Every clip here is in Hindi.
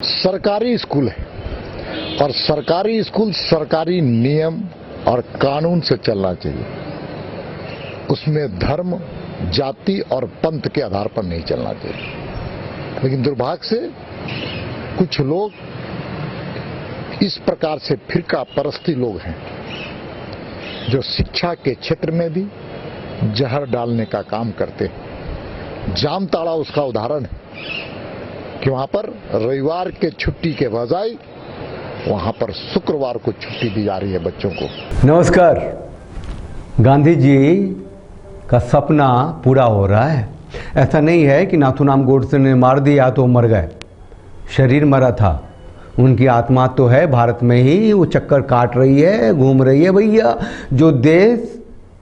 सरकारी स्कूल है और सरकारी स्कूल सरकारी नियम और कानून से चलना चाहिए। उसमें धर्म, जाति और पंथ के आधार पर नहीं चलना चाहिए। लेकिन दुर्भाग्य से कुछ लोग इस प्रकार से फिरका परस्ती लोग हैं जो शिक्षा के क्षेत्र में भी जहर डालने का काम करते हैं। जामताड़ा उसका उदाहरण है कि वहां पर रविवार के छुट्टी के बजाय वहां पर शुक्रवार को छुट्टी दी जा रही है बच्चों को। नमस्कार। गांधी जी का सपना पूरा हो रहा है। ऐसा नहीं है कि नाथूराम गोडसे ने मार दिया तो मर गए, शरीर मरा था, उनकी आत्मा तो है भारत में ही, वो चक्कर काट रही है, घूम रही है। भैया जो देश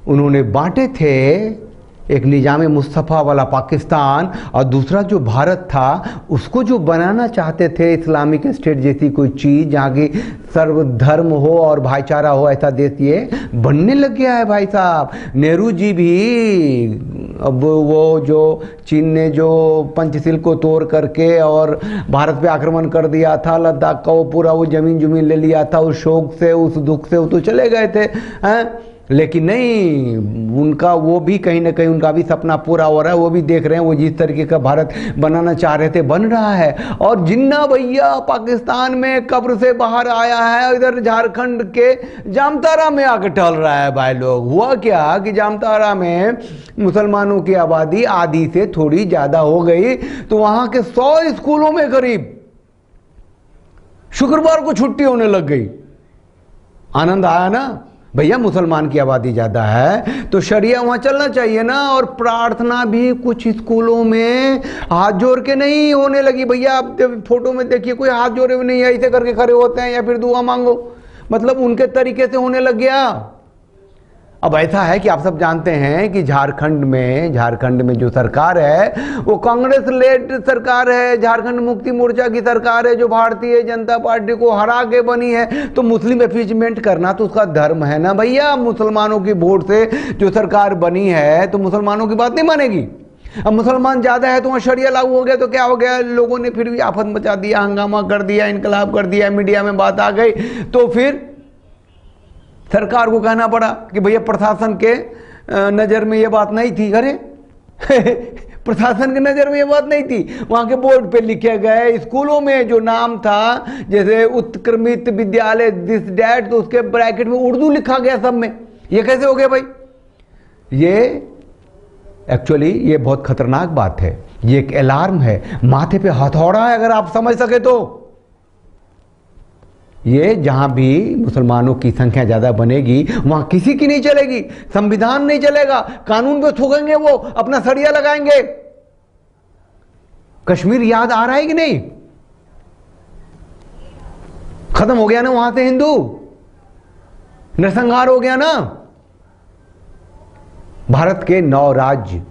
उन्होंने बांटे थे, एक निजामे मुस्तफ़ा वाला पाकिस्तान और दूसरा जो भारत था, उसको जो बनाना चाहते थे इस्लामिक स्टेट जैसी कोई चीज़ जहाँ की सर्वधर्म हो और भाईचारा हो, ऐसा देश ये बनने लग गया है भाई साहब। नेहरू जी भी अब वो जो चीन ने जो पंचशील को तोड़ करके और भारत पे आक्रमण कर दिया था, लद्दाख का वो पूरा वो जमीन ले लिया था, उस शोक से उस दुख से वो तो चले गए थे हैं। लेकिन नहीं, उनका वो भी कहीं ना कहीं उनका भी सपना पूरा हो रहा है। वो भी देख रहे हैं वो जिस तरीके का भारत बनाना चाह रहे थे बन रहा है। और जिन्ना भैया पाकिस्तान में कब्र से बाहर आया है, इधर झारखंड के जामताड़ा में आकर टहल रहा है भाई लोग। हुआ क्या कि जामताड़ा में मुसलमानों की आबादी आधी से थोड़ी ज़्यादा हो गई, तो वहाँ के 100 स्कूलों में करीब शुक्रवार को छुट्टी होने लग गई। आनंद आया ना भैया। मुसलमान की आबादी ज़्यादा है तो शरिया वहाँ चलना चाहिए ना। और प्रार्थना भी कुछ स्कूलों में हाथ जोड़ के नहीं होने लगी भैया। आप फोटो में देखिए, कोई हाथ जोड़े हुए नहीं है, ऐसे करके खड़े होते हैं या फिर दुआ मांगो, मतलब उनके तरीके से होने लग गया। अब ऐसा है कि आप सब जानते हैं कि झारखंड में जो सरकार है वो कांग्रेस लेड सरकार है। झारखंड मुक्ति मोर्चा की सरकार है जो भारतीय जनता पार्टी को हरा के बनी है। तो मुस्लिम एफिजमेंट करना तो उसका धर्म है ना भैया। मुसलमानों की वोट से जो सरकार बनी है तो मुसलमानों की बात नहीं मानेगी। अब मुसलमान ज़्यादा है तो वहाँ शरिया लागू हो गया तो क्या हो गया, लोगों ने फिर भी आफत मचा दिया, हंगामा कर दिया, इनकलाब कर दिया, मीडिया में बात आ गई। तो फिर सरकार को कहना पड़ा कि भैया प्रशासन के नज़र में ये बात नहीं थी। अरे प्रशासन के नज़र में ये बात नहीं थी। वहाँ के बोर्ड पे लिखे गए स्कूलों में जो नाम था, जैसे उत्क्रमित विद्यालय दिस डैट, तो उसके ब्रैकेट में उर्दू लिखा गया सब में। ये कैसे हो गया भाई? ये एक्चुअली ये बहुत खतरनाक बात है। ये एक अलार्म है, माथे पे हथौड़ा है, अगर आप समझ सके तो। ये जहां भी मुसलमानों की संख्या ज्यादा बनेगी वहां किसी की नहीं चलेगी, संविधान नहीं चलेगा, कानून पे थूकेंगे, वो अपना सरिया लगाएंगे। कश्मीर याद आ रहा है कि नहीं? खत्म हो गया ना वहां से हिंदू, नरसंहार हो गया ना। भारत के 9 राज्य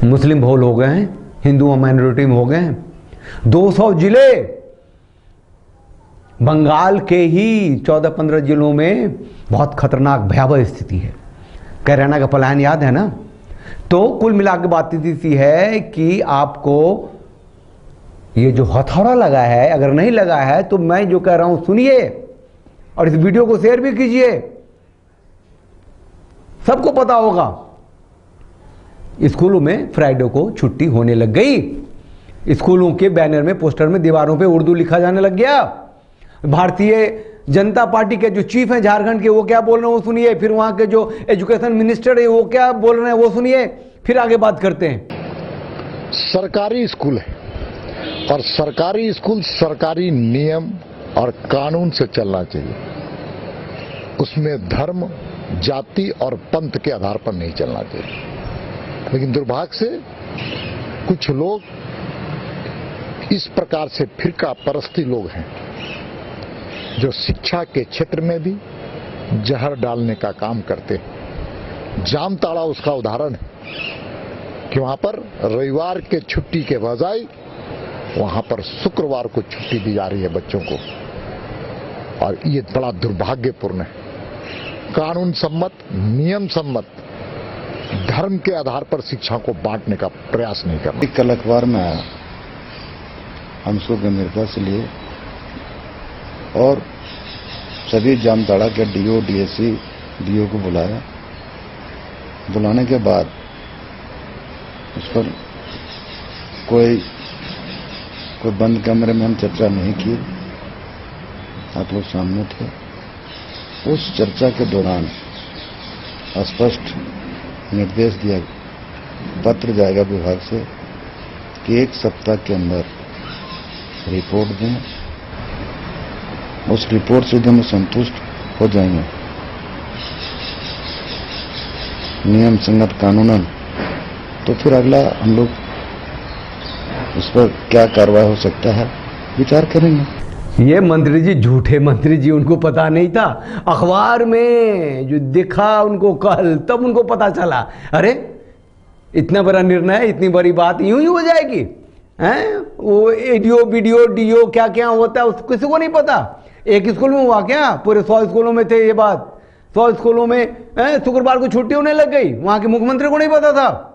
मुस्लिम बहुल हो गए हैं, हिंदू माइनॉरिटी में हो गए हैं। 200 जिले, बंगाल के ही 14-15 जिलों में बहुत खतरनाक भयावह स्थिति है। कैराना का पलायन याद है ना? तो कुल मिला के बात सी है कि आपको ये जो हथौड़ा लगा है, अगर नहीं लगा है तो मैं जो कह रहा हूं सुनिए और इस वीडियो को शेयर भी कीजिए। सबको पता होगा स्कूलों में फ्राइडे को छुट्टी होने लग गई। स्कूलों के बैनर में, पोस्टर में, दीवारों पे उर्दू लिखा जाने लग गया। भारतीय जनता पार्टी के जो चीफ हैं झारखंड के, वो क्या बोल रहे हैं वो सुनिए। फिर वहां के जो एजुकेशन मिनिस्टर है वो क्या बोल रहे हैं वो सुनिए, फिर आगे बात करते हैं। सरकारी स्कूल है और सरकारी स्कूल सरकारी नियम और कानून से चलना चाहिए। उसमें धर्म, जाति और पंथ के आधार पर नहीं चलना चाहिए। लेकिन दुर्भाग्य से कुछ लोग इस प्रकार से फिरका परस्ती लोग हैं जो शिक्षा के क्षेत्र में भी जहर डालने का काम करते हैं। जामताड़ा उसका उदाहरण है कि वहां पर रविवार के छुट्टी के बजाय वहां पर शुक्रवार को छुट्टी दी जा रही है बच्चों को। और ये बड़ा दुर्भाग्यपूर्ण है। कानून सम्मत, नियम सम्मत धर्म के आधार पर शिक्षा को बांटने का प्रयास नहीं करना। कल अखबार में आया, हम उसको गंभीरता से लिए और सभी जामताड़ा के डीओ, डीएससी, डीओ को बुलाया। बुलाने के बाद उस पर कोई बंद कमरे में हम चर्चा नहीं की, आप लोग सामने थे। उस चर्चा के दौरान स्पष्ट निर्देश दिया, पत्र जाएगा विभाग से कि 1 सप्ताह के अंदर रिपोर्ट दें। उस रिपोर्ट से जब हम संतुष्ट हो जाएंगे नियम संगत कानूनन, तो फिर अगला हम लोग उस पर क्या कार्रवाई हो सकता है विचार करेंगे। ये मंत्री जी झूठे मंत्री जी, उनको पता नहीं था। अखबार में जो दिखा उनको कल, तब उनको पता चला, अरे इतना बड़ा निर्णय, इतनी बड़ी बात यूं ही हो जाएगी हैं? वो एडीओ, बीडीओ, डीओ क्या क्या होता है उसको किसी को नहीं पता। एक स्कूल में हुआ क्या? पूरे 100 स्कूलों में थे ये बात। 100 स्कूलों में शुक्रवार को छुट्टी होने लग गई, वहां के मुख्यमंत्री को नहीं पता था।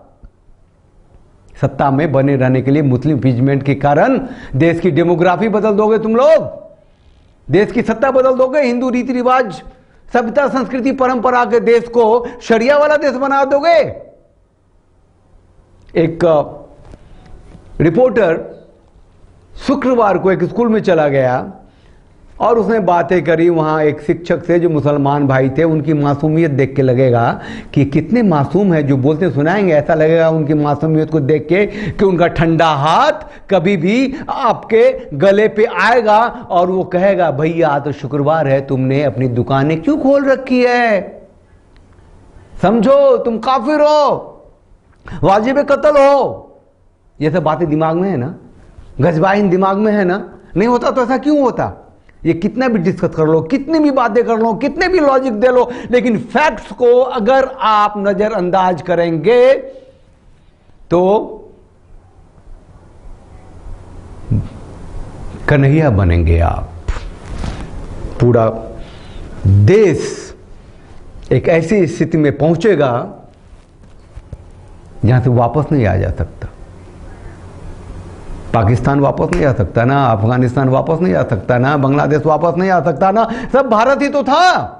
सत्ता में बने रहने के लिए मुस्लिम इम्पीचमेंट के कारण देश की डेमोग्राफी बदल दोगे तुम लोग, देश की सत्ता बदल दोगे, हिंदू रीति रिवाज, सभ्यता, संस्कृति, परंपरा के देश को शरिया वाला देश बना दोगे। एक रिपोर्टर शुक्रवार को एक स्कूल में चला गया और उसने बातें करी वहां एक शिक्षक से जो मुसलमान भाई थे। उनकी मासूमियत देख के लगेगा कि कितने मासूम है, जो बोलते सुनाएंगे ऐसा लगेगा उनकी मासूमियत को देख के कि उनका ठंडा हाथ कभी भी आपके गले पे आएगा और वो कहेगा, भैया तो शुक्रवार है, तुमने अपनी दुकानें क्यों खोल रखी है? समझो तुम काफिर हो, वाजिब कत्ल हो। ये सब बातें दिमाग में है ना, गजबाइन दिमाग में है ना। नहीं होता तो ऐसा क्यों होता? ये कितना भी डिस्कस कर लो, कितनी भी बातें कर लो, कितने भी लॉजिक दे लो, लेकिन फैक्ट्स को अगर आप नजरअंदाज करेंगे तो कन्हैया बनेंगे आप। पूरा देश एक ऐसी स्थिति में पहुंचेगा जहां से वापस नहीं आ जा सकता। पाकिस्तान वापस नहीं आ सकता ना, अफगानिस्तान वापस नहीं आ सकता ना, बांग्लादेश वापस नहीं आ सकता ना, सब भारत ही तो था।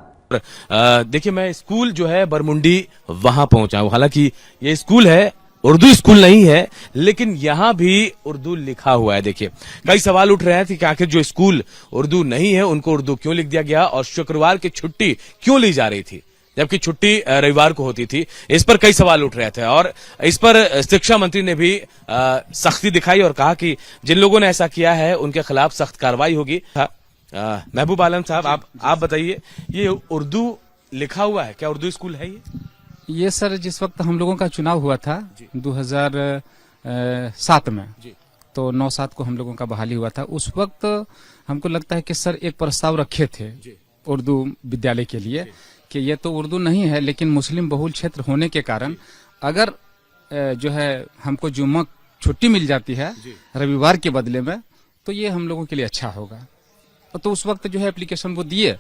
देखिए, मैं स्कूल जो है बरमुंडी वहां पहुंचा हूं। हालांकि ये स्कूल है, उर्दू स्कूल नहीं है, लेकिन यहां भी उर्दू लिखा हुआ है। देखिए, कई सवाल उठ रहे हैं कि आखिर जो स्कूल उर्दू नहीं है उनको उर्दू क्यों लिख दिया गया और शुक्रवार की छुट्टी क्यों ली जा रही थी जबकि छुट्टी रविवार को होती थी। इस पर कई सवाल उठ रहे थे और इस पर शिक्षा मंत्री ने भी सख्ती दिखाई और कहा कि जिन लोगों ने ऐसा किया है उनके खिलाफ सख्त कार्रवाई होगी। महबूब आलम साहब, आप बताइए, ये उर्दू लिखा हुआ है, क्या उर्दू स्कूल है ये सर, जिस वक्त हम लोगों का चुनाव हुआ था 2007 में, तो 9/7 को हम लोगों का बहाली हुआ था। उस वक्त हमको लगता है कि सर एक प्रस्ताव रखे थे उर्दू विद्यालय के लिए कि ये तो उर्दू नहीं है, लेकिन मुस्लिम बहुल क्षेत्र होने के कारण अगर जो है हमको जुम्मा छुट्टी मिल जाती है रविवार के बदले में, तो ये हम लोगों के लिए अच्छा होगा। तो उस वक्त जो है एप्लीकेशन वो दिए।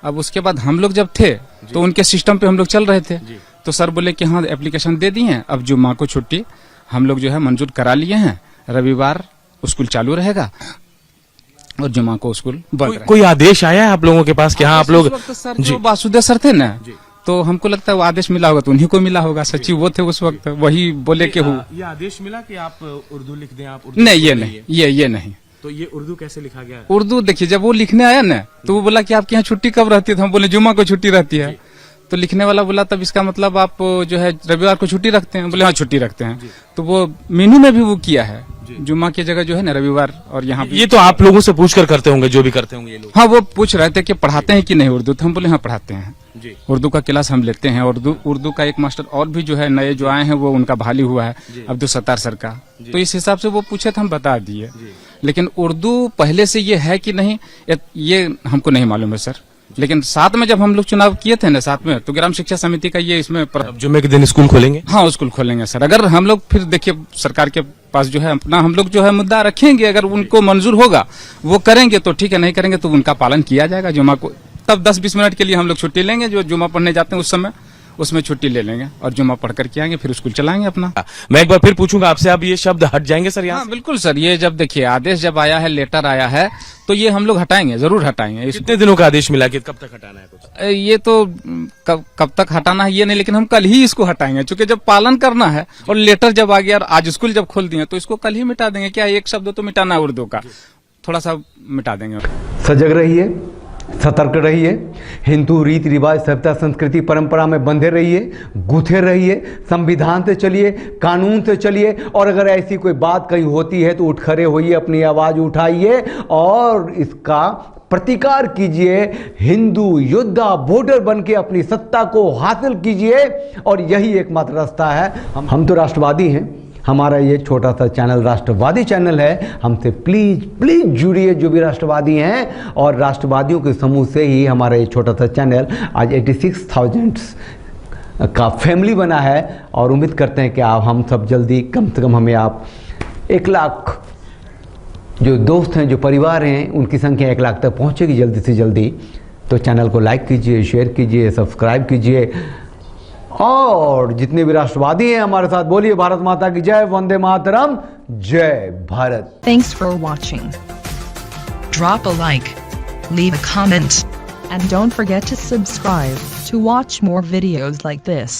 अब उसके बाद हम लोग जब थे तो उनके सिस्टम पे हम लोग चल रहे थे, तो सर बोले कि हाँ एप्लीकेशन दे दिए हैं, अब जुम्मा को छुट्टी हम लोग जो है मंजूर करा लिए हैं, रविवार स्कूल चालू रहेगा और जुम्मा को स्कूल बंद। कोई आदेश आया है आप लोगों के पास कि हाँ आप लोग? सर जो वासुदेव सर थे ना, तो हमको लगता है वो आदेश मिला होगा तो उन्हीं को मिला होगा, सचिव वो थे उस वक्त, वही बोले कि ये आदेश मिला कि आप उर्दू लिख दें? आप नहीं, ये नहीं, ये नहीं। तो ये उर्दू कैसे लिखा गया? उर्दू देखिए, जब वो लिखने आया ना तो वो बोला कि आपके यहाँ छुट्टी कब रहती है, तो हम बोले जुम्मा को छुट्टी रहती है। तो लिखने वाला बोला तब इसका मतलब आप जो है रविवार को छुट्टी रखते हैं? बोले हाँ छुट्टी रखते हैं। तो वो मेनू में भी वो किया है, जुम्मा की जगह जो है ना रविवार, और यहाँ ये तो आप लोगों से पूछकर करते होंगे, जो भी करते होंगे ये लोग। हाँ, वो पूछ रहे थे कि पढ़ाते हैं कि नहीं उर्दू, तो हम बोले हाँ पढ़ाते हैं, उर्दू का क्लास हम लेते हैं। उर्दू का एक मास्टर और भी जो है नए जो आए हैं वो उनका बहाली हुआ है अब्दुल सत्तार सर का, तो इस हिसाब से वो पूछे तो हम बता दिए। लेकिन उर्दू पहले से ये है कि नहीं ये हमको नहीं मालूम है सर। लेकिन साथ में जब हम लोग चुनाव किए थे ना साथ में, तो ग्राम शिक्षा समिति का ये इसमें जुम्मे के दिन स्कूल खोलेंगे? हाँ स्कूल खोलेंगे सर। अगर हम लोग फिर देखिए सरकार के पास जो है अपना हम लोग जो है मुद्दा रखेंगे, अगर उनको मंजूर होगा वो करेंगे तो ठीक है, नहीं करेंगे तो उनका पालन किया जाएगा। जुम्मा को तब 10-20 मिनट के लिए हम लोग छुट्टी लेंगे, जो जुम्मा पढ़ने जाते हैं उस समय उसमें छुट्टी ले लेंगे और जुम्मा पढ़ करके आएंगे, फिर स्कूल चलाएंगे अपना। मैं एक बार फिर पूछूंगा आपसे, अब ये शब्द हट जाएंगे सर यहाँ हाँ बिल्कुल सर, ये जब देखिए आदेश जब आया है, लेटर आया है, तो ये हम लोग हटाएंगे, जरूर हटाएंगे। कितने दिनों का आदेश मिला कि कब तक हटाना है कुछ? ये तो कब तक हटाना है ये नहीं, लेकिन हम कल ही इसको हटाएंगे, क्योंकि जब पालन करना है और लेटर जब आ गया और आज स्कूल जब खोल दिए तो इसको कल ही मिटा देंगे। क्या एक शब्द तो मिटाना है उर्दू का, थोड़ा सा मिटा देंगे। सजग रहिए, सतर्क रहिए, हिंदू रीति रिवाज सभ्यता संस्कृति परंपरा में बंधे रहिए, गुथे रहिए, संविधान से चलिए, कानून से चलिए, और अगर ऐसी कोई बात कहीं होती है तो उठ खड़े होइए, अपनी आवाज उठाइए और इसका प्रतिकार कीजिए। हिंदू योद्धा वोटर बन के अपनी सत्ता को हासिल कीजिए, और यही एकमात्र रास्ता है। हम तो राष्ट्रवादी हैं, हमारा ये छोटा सा चैनल राष्ट्रवादी चैनल है। हमसे प्लीज प्लीज जुड़िए जो भी राष्ट्रवादी हैं, और राष्ट्रवादियों के समूह से ही हमारा ये छोटा सा चैनल आज 86,000 का फैमिली बना है, और उम्मीद करते हैं कि आप हम सब जल्दी, कम से कम हमें आप 1 लाख जो दोस्त हैं, जो परिवार हैं, उनकी संख्या 1 लाख तक पहुंचेगी जल्दी से जल्दी। तो चैनल को लाइक कीजिए, शेयर कीजिए, सब्सक्राइब कीजिए, और जितने भी राष्ट्रवादी हैं हमारे साथ बोलिए भारत माता की जय, वंदे मातरम, जय Bharat. Thanks for watching. Drop a like, leave a comment, and don't forget to subscribe to watch more videos like this.